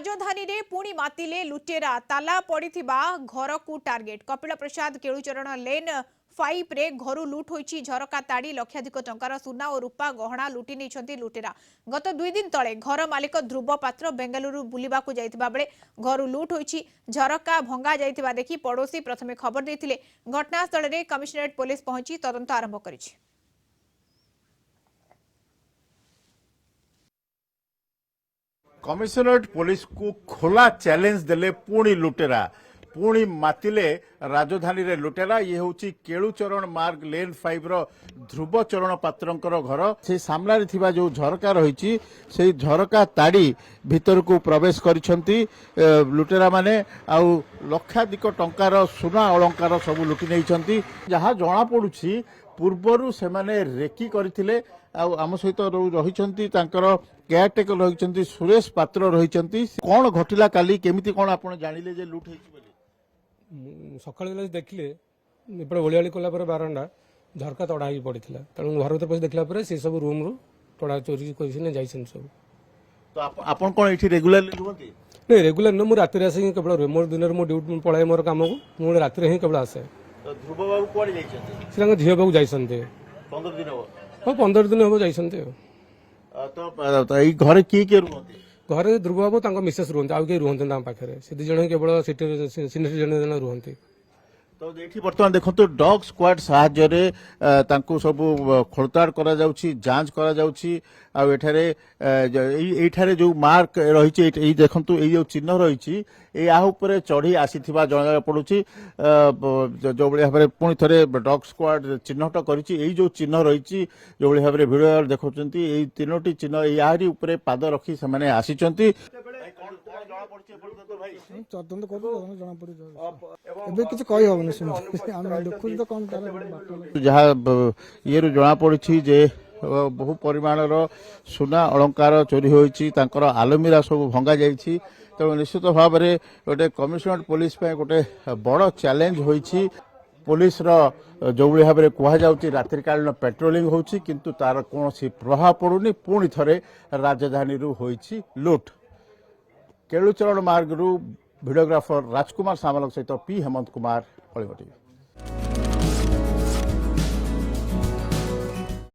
राजधानी रे पुणी मातिले लुटेरा ताला पड़िथिबा घर को टार्गेट कपिल प्रसाद केलुचरण लेन 5 रे घरु लुट होईची झरका ताड़ी लक्षाधिक टंकार सुना और रूपा गहना लुटि नहीं लुटेरा। गत 2 दिन तले घर मालिक ध्रुव पात्र बेंगलुरु बुलिबाकू जाइतिबा बेले घरु लुट होईची झरका भंगा जाइतिबा देखि पड़ोशी प्रथमे खबर देथिले। घटनास्थल रे कमिश्नरेट पुलिस पहुंची तदंत आरंभ करिछि। कमिश्नरेट पुलिस को खोला चैलेंज देले पुणी लुटेरा पुणी मातिले राजधानी रे लुटेरा। ये हूँ केलुचरण मार्ग लेन 5 रो ध्रुव चरण पात्रंकर घर से सामना रे थिबा जो झरका रही से झरका ताड़ी भीतर को प्रवेश करिसंती लुटेरा माने आउ लक्षाधिक टंकार सुना अलंकार सब लुटि नहीं जहाँ जना पड़ुछि पूर्वरु से माने रेकी करथिले। आम सहित रही केयरटेकर रही सुरेश पात्र रही कौन घटिला काली केमिति कौन आपण जानिले जे लुट होइछि बोली सकाळ बेला देखिले एपटे ओलियाली कला पर बारंडा झरका तड़ा ही पड़िथिला तेणु घर भीतर पस देखला पर से सब रूम रु तड़ा चोरी करिसिने जाइसन सब। तो आपण कोन एठी रेगुलरली रुहंती नहीं रेगुलर न मु राति रे आसी केवल रे मोर दिन रे मो ड्यूटी पळाय मोर काम को मु राति रे ही केवल आसे। तो ध्रुव बाबू कोडी जाइछन्ती सिरंग झियो बाबू जाइसनते 15 दिन हो। हां 15 दिन हो जाइसनते। तो एई घर की रुहंती घरे ध्रुव बाबू तांको मिसेस रुहंती आउ के रुहंती तां पाखरे से दि जण केवल सिटी सीनियर जण रुहंती। तो ये बर्तमान देखो डॉग स्क्वाड साहाय्य तांको सब खोलताड़ करा जाउछि जांच करा जाउछि आ एठारे जो मार्क रही देखंतु ए जो चिन्ह रही या ऊपर चढ़ी आसीथिबा जणा पड़ुछि जो बळे भाबरे पुणी थरे डॉग स्क्वाड चिन्हट करिछि ए जो चिन्ह रही जो बळे भाबरे वीडियो देखौचंती ए तीनोटी चिन्ह यारी ऊपर पाद रखी से माने आसीचंती। तदंत कर जना पड़ी एबे किछ कहि होबनी सुन हम देखु तो कोन तार जहाँ ये जना पड़ी जे बहु परिमाणर सुना अलंकार चोरी होईची तांकर आलमीरा सब भंगा जाईची। तो निश्चित भाव में गोटे कमिश्नरेट पुलिस पे गोटे बड़ चैलेंज होईची। पुलिस जो भाव में कहुच्छी रात्रिकालीन पेट्रोलिंग होची किंतु तार कौन प्रभाव पड़ुनी पुणी थरे राजधानी होईची लुट। केलुचरण मार्ग वीडियोग्राफर राजकुमार सामल सहित पी हेमंत कुमार।